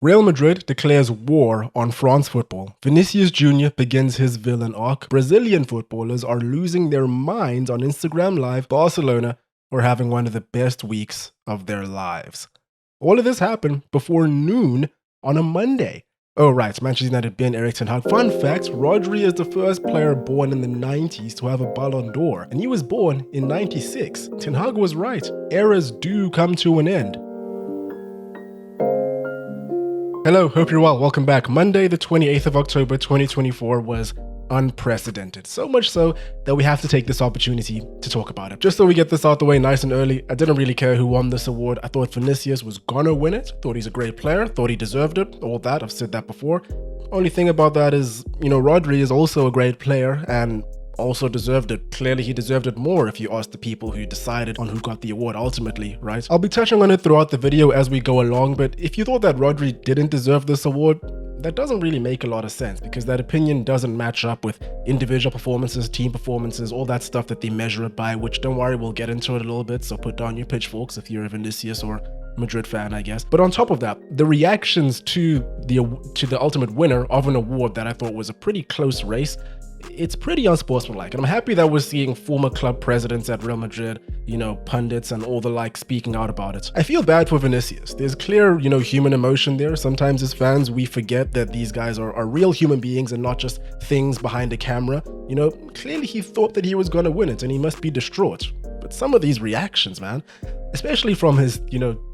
Real Madrid declares war on France football. Vinicius Jr begins his villain arc. Brazilian footballers are losing their minds on Instagram Live. Barcelona are having one of the best weeks of their lives. All of this happened before noon on a Monday. Oh right, Manchester United Ben Ten Hag. Fun fact, Rodri is the first player born in the 90s to have a Ballon D'Or, and he was born in 96. Ten Hag was right. Eras do come to an end. Hello, hope you're well. Welcome back. Monday, the 28th of October, 2024 was unprecedented. So much so that we have to take this opportunity to talk about it. Just so we get this out the way nice and early, I didn't really care who won this award. I thought Vinicius was gonna win it. Thought he's a great player. Thought he deserved it. All that, I've said that before. Only thing about that is, Rodri is also a great player and also deserved it. Clearly he deserved it more if you ask the people who decided on who got the award ultimately, right? I'll be touching on it throughout the video as we go along, but if you thought that Rodri didn't deserve this award, that doesn't really make a lot of sense because that opinion doesn't match up with individual performances, team performances, all that stuff that they measure it by, which don't worry, we'll get into it a little bit, so put down your pitchforks if you're a Vinicius or Madrid fan, I guess. But on top of that, the reactions to the ultimate winner of an award that I thought was a pretty close race, it's pretty unsportsmanlike, and I'm happy that we're seeing former club presidents at Real Madrid, pundits and all the like speaking out about it. I feel bad for Vinicius. There's clear, human emotion there. Sometimes as fans, we forget that these guys are real human beings and not just things behind a camera. Clearly he thought that he was gonna win it and he must be distraught. But some of these reactions, man, especially from his,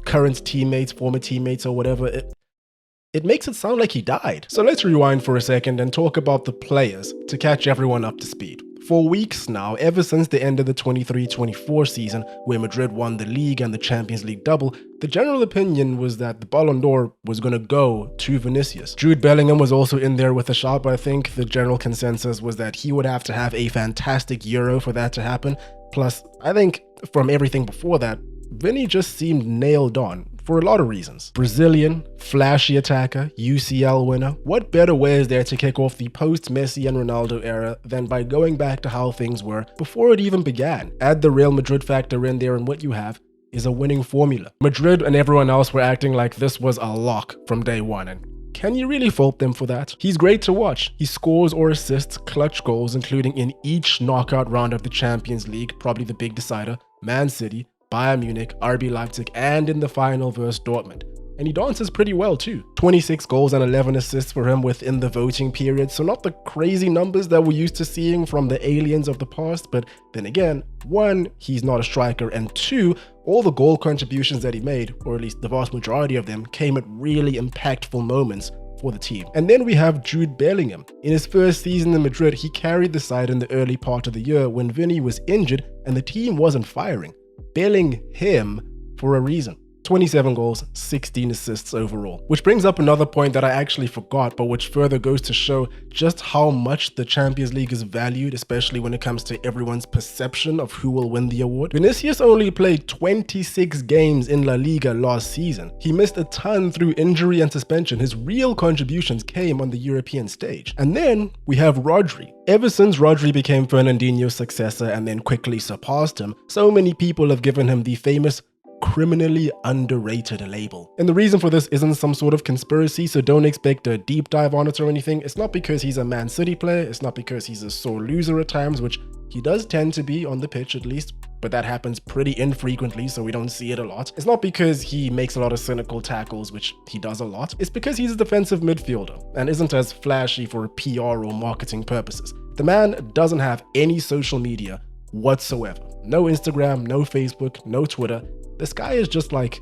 current teammates, former teammates or whatever, it makes it sound like he died. So let's rewind for a second and talk about the players to catch everyone up to speed. For weeks now, ever since the end of the 23-24 season, where Madrid won the league and the Champions League double, the general opinion was that the Ballon d'Or was going to go to Vinicius. Jude Bellingham was also in there with a shout, but I think the general consensus was that he would have to have a fantastic Euro for that to happen. Plus, I think from everything before that, Vinny just seemed nailed on. For a lot of reasons. Brazilian, flashy attacker, UCL winner. What better way is there to kick off the post-Messi and Ronaldo era than by going back to how things were before it even began? Add the Real Madrid factor in there and what you have is a winning formula. Madrid and everyone else were acting like this was a lock from day one, and can you really fault them for that? He's great to watch. He scores or assists clutch goals, including in each knockout round of the Champions League, probably the big decider, Man City, Bayern Munich, RB Leipzig, and in the final versus Dortmund. And he dances pretty well too. 26 goals and 11 assists for him within the voting period, so not the crazy numbers that we're used to seeing from the aliens of the past, but then again, one, he's not a striker, and two, all the goal contributions that he made, or at least the vast majority of them, came at really impactful moments for the team. And then we have Jude Bellingham. In his first season in Madrid, he carried the side in the early part of the year when Vinny was injured and the team wasn't firing. Billing him for a reason. 27 goals, 16 assists overall. Which brings up another point that I actually forgot, but which further goes to show just how much the Champions League is valued, especially when it comes to everyone's perception of who will win the award. Vinicius only played 26 games in La Liga last season. He missed a ton through injury and suspension. His real contributions came on the European stage. And then we have Rodri. Ever since Rodri became Fernandinho's successor and then quickly surpassed him, so many people have given him the famous criminally underrated label. And the reason for this isn't some sort of conspiracy, so don't expect a deep dive on it or anything. It's not because he's a Man City player, it's not because he's a sore loser at times, which he does tend to be on the pitch at least, but that happens pretty infrequently, so we don't see it a lot. It's not because he makes a lot of cynical tackles, which he does a lot. It's because he's a defensive midfielder and isn't as flashy for PR or marketing purposes. The man doesn't have any social media whatsoever. No Instagram, no Facebook, no Twitter. This guy is just like,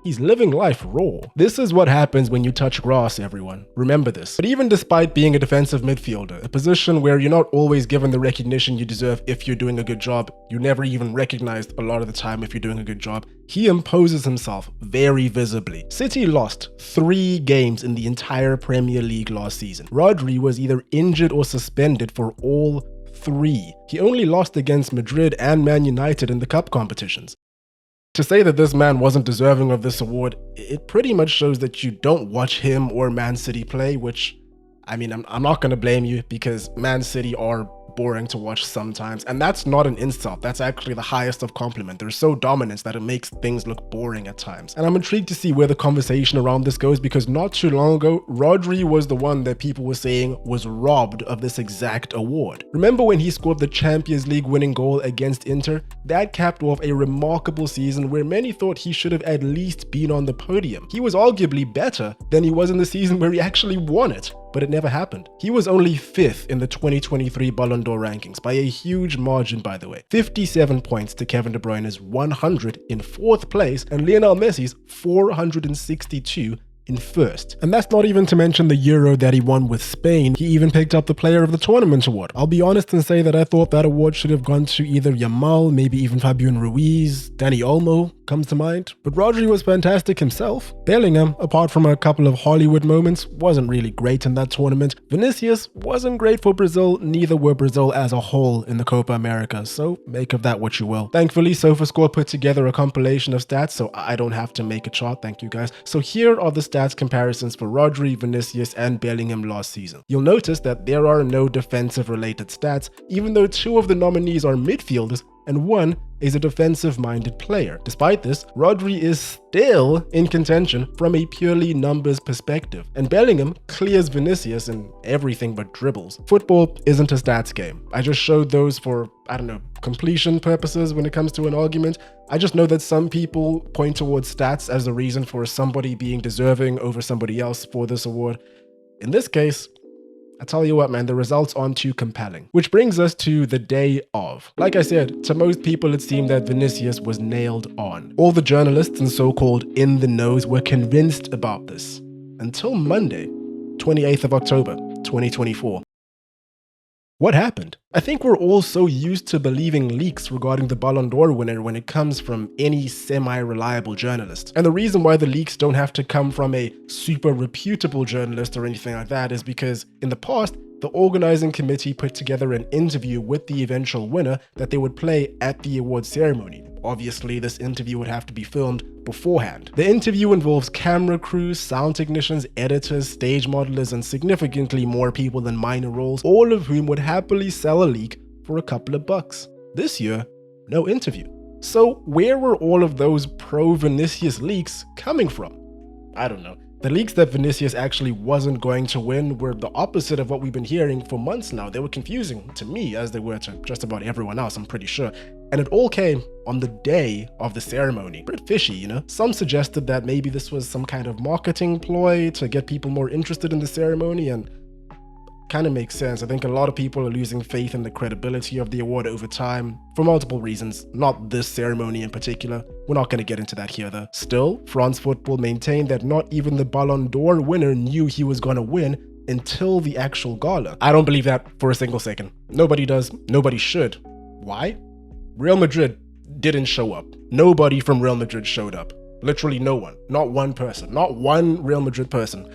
he's living life raw. This is what happens when you touch grass, everyone. Remember this. But even despite being a defensive midfielder, a position where you're not always given the recognition you deserve if you're doing a good job, you're never even recognized a lot of the time if you're doing a good job, he imposes himself very visibly. City lost 3 games in the entire Premier League last season. Rodri was either injured or suspended for all 3. He only lost against Madrid and Man United in the cup competitions. To say that this man wasn't deserving of this award, it pretty much shows that you don't watch him or Man City play, which, I mean, I'm not going to blame you because Man City are boring to watch sometimes. And that's not an insult. That's actually the highest of compliment. They're so dominant that it makes things look boring at times. And I'm intrigued to see where the conversation around this goes, because not too long ago, Rodri was the one that people were saying was robbed of this exact award. Remember when he scored the Champions League winning goal against Inter? That capped off a remarkable season where many thought he should have at least been on the podium. He was arguably better than he was in the season where he actually won it, but it never happened. He was only 5th in the 2023 Ballon D'Or rankings by a huge margin, by the way. 57 points to Kevin De Bruyne's 100 in 4th place and Lionel Messi's 462 in 1st. And that's not even to mention the Euro that he won with Spain. He even picked up the Player of the Tournament award. I'll be honest and say that I thought that award should have gone to either Yamal, maybe even Fabian Ruiz, Dani Olmo comes to mind. But Rodri was fantastic himself. Bellingham, apart from a couple of Hollywood moments, wasn't really great in that tournament. Vinicius wasn't great for Brazil, neither were Brazil as a whole in the Copa America, so make of that what you will. Thankfully, SofaScore put together a compilation of stats, so I don't have to make a chart, thank you guys. So here are the stats comparisons for Rodri, Vinicius, and Bellingham last season. You'll notice that there are no defensive-related stats, even though 2 of the nominees are midfielders and 1 is a defensive-minded player. Despite this, Rodri is still in contention from a purely numbers perspective, and Bellingham clears Vinicius in everything but dribbles. Football isn't a stats game. I just showed those for, I don't know, completion purposes when it comes to an argument. I just know that some people point towards stats as the reason for somebody being deserving over somebody else for this award. In this case, I tell you what, man, the results aren't too compelling. Which brings us to the day of. Like I said, to most people it seemed that Vinicius was nailed on. All the journalists and so-called in the knows were convinced about this. Until Monday, 28th of October, 2024. What happened? I think we're all so used to believing leaks regarding the Ballon d'Or winner when it comes from any semi-reliable journalist. And the reason why the leaks don't have to come from a super reputable journalist or anything like that is because in the past, the organizing committee put together an interview with the eventual winner that they would play at the award ceremony. Obviously, this interview would have to be filmed beforehand. The interview involves camera crews, sound technicians, editors, stage modelers, and significantly more people than minor roles, all of whom would happily sell a leak for a couple of bucks. This year, no interview. So where were all of those pro-Vinicius leaks coming from? I don't know. The leaks that Vinicius actually wasn't going to win were the opposite of what we've been hearing for months now. They were confusing to me as they were to just about everyone else, I'm pretty sure. And it all came on the day of the ceremony. Pretty fishy, you know? Some suggested that maybe this was some kind of marketing ploy to get people more interested in the ceremony, and kind of makes sense. I think a lot of people are losing faith in the credibility of the award over time for multiple reasons, not this ceremony in particular. We're not going to get into that here though. Still, France Football maintained that not even the Ballon d'Or winner knew he was going to win until the actual gala. I don't believe that for a single second. Nobody does. Nobody should. Why? Real Madrid didn't show up. Nobody from Real Madrid showed up. Literally no one. Not one person. Not one Real Madrid person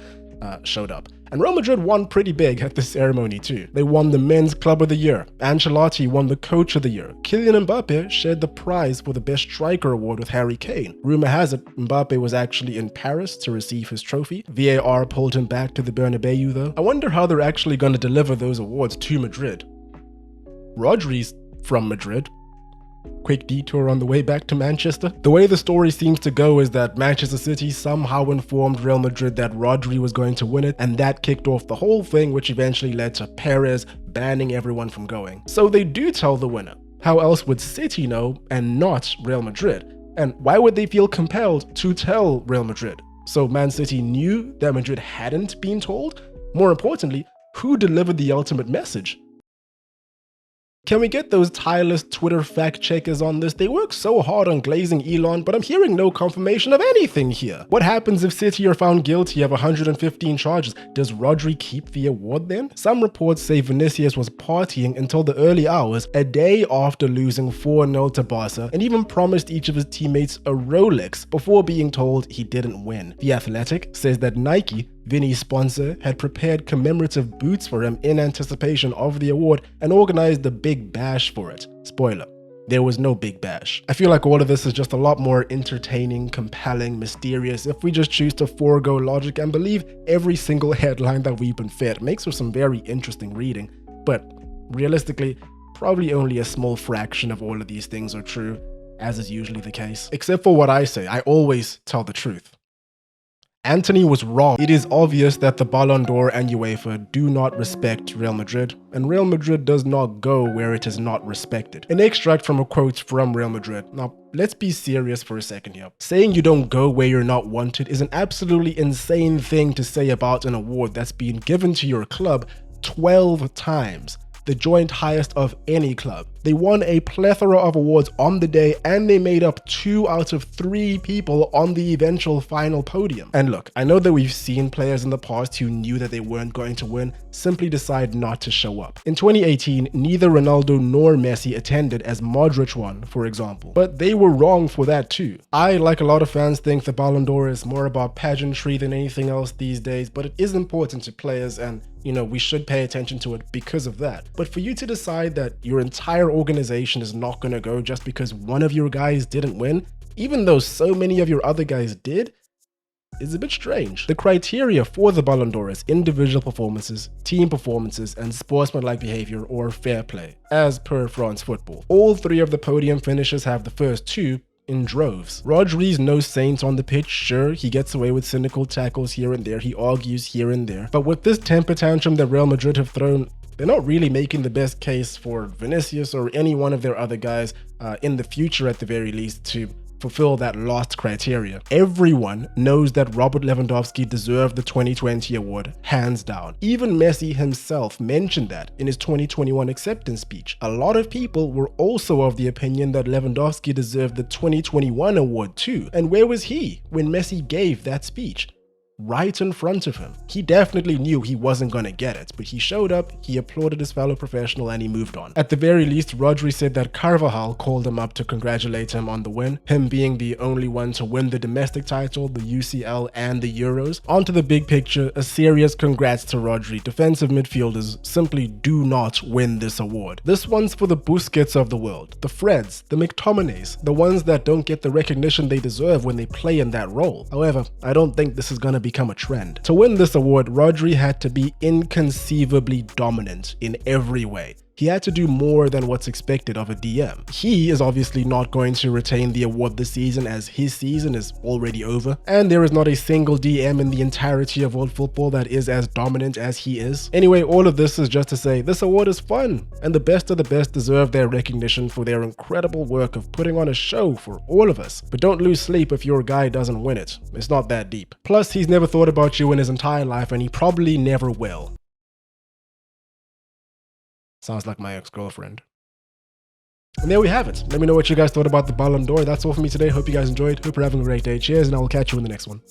showed up. And Real Madrid won pretty big at this ceremony too. They won the Men's Club of the Year. Ancelotti won the Coach of the Year. Kylian Mbappe shared the prize for the Best Striker award with Harry Kane. Rumor has it Mbappe was actually in Paris to receive his trophy. VAR pulled him back to the Bernabeu though. I wonder how they're actually going to deliver those awards to Madrid. Rodri's from Madrid. Quick detour on the way back to Manchester. The way the story seems to go is that Manchester City somehow informed Real Madrid that Rodri was going to win it, and that kicked off the whole thing, which eventually led to Perez banning everyone from going. So they do tell the winner. How else would City know and not Real Madrid? And why would they feel compelled to tell Real Madrid? So Man City knew that Madrid hadn't been told? More importantly, who delivered the ultimate message? Can we get those tireless Twitter fact checkers on this? They work so hard on glazing Elon, but I'm hearing no confirmation of anything here. What happens if City are found guilty of 115 charges? Does Rodri keep the award then? Some reports say Vinicius was partying until the early hours, a day after losing 4-0 to Barca, and even promised each of his teammates a Rolex before being told he didn't win. The Athletic says that Nike, Vinny's sponsor, had prepared commemorative boots for him in anticipation of the award and organized a big bash for it. Spoiler, there was no big bash. I feel like all of this is just a lot more entertaining, compelling, mysterious if we just choose to forego logic and believe every single headline that we've been fed. It makes for some very interesting reading, but realistically, probably only a small fraction of all of these things are true, as is usually the case. Except for what I say, I always tell the truth. Anthony was wrong. It is obvious that the Ballon d'Or and UEFA do not respect Real Madrid, and Real Madrid does not go where it is not respected. An extract from a quote from Real Madrid. Now, let's be serious for a second here. Saying you don't go where you're not wanted is an absolutely insane thing to say about an award that's been given to your club 12 times. The joint highest of any club. They won a plethora of awards on the day, and they made up 2 out of 3 people on the eventual final podium. And look, I know that we've seen players in the past who knew that they weren't going to win simply decide not to show up. In 2018, neither Ronaldo nor Messi attended as Modric won, for example. But they were wrong for that too. I, like a lot of fans, think the Ballon d'Or is more about pageantry than anything else these days, but it is important to players, and we should pay attention to it because of that. But for you to decide that your entire organization is not going to go just because one of your guys didn't win, even though so many of your other guys did, is a bit strange. The criteria for the Ballon d'Or is individual performances, team performances, and sportsmanlike behavior or fair play, as per France Football. All 3 of the podium finishers have the first 2 in droves. Rodri's no saint on the pitch. Sure, he gets away with cynical tackles here and there, he argues here and there, but with this temper tantrum that Real Madrid have thrown, they're not really making the best case for Vinicius or any one of their other guys in the future at the very least to fulfill that lost criteria. Everyone knows that Robert Lewandowski deserved the 2020 award, hands down. Even Messi himself mentioned that in his 2021 acceptance speech. A lot of people were also of the opinion that Lewandowski deserved the 2021 award too. And where was he when Messi gave that speech? Right in front of him. He definitely knew he wasn't gonna get it, but he showed up, he applauded his fellow professional, and he moved on. At the very least, Rodri said that Carvajal called him up to congratulate him on the win, him being the only one to win the domestic title, the UCL, and the Euros. Onto the big picture, a serious congrats to Rodri. Defensive midfielders simply do not win this award. This one's for the Busquets of the world, the Freds, the McTominays, the ones that don't get the recognition they deserve when they play in that role. However, I don't think this is gonna become a trend. To win this award, Rodri had to be inconceivably dominant in every way. He had to do more than what's expected of a DM. He is obviously not going to retain the award this season, as his season is already over, and there is not a single DM in the entirety of world football that is as dominant as he is. Anyway, all of this is just to say this award is fun, and the best of the best deserve their recognition for their incredible work of putting on a show for all of us. But don't lose sleep if your guy doesn't win it. It's not that deep. Plus, he's never thought about you in his entire life, and he probably never will. Sounds like my ex-girlfriend. And there we have it. Let me know what you guys thought about the Ballon d'Or. That's all for me today. Hope you guys enjoyed. Hope you're having a great day. Cheers, and I will catch you in the next one.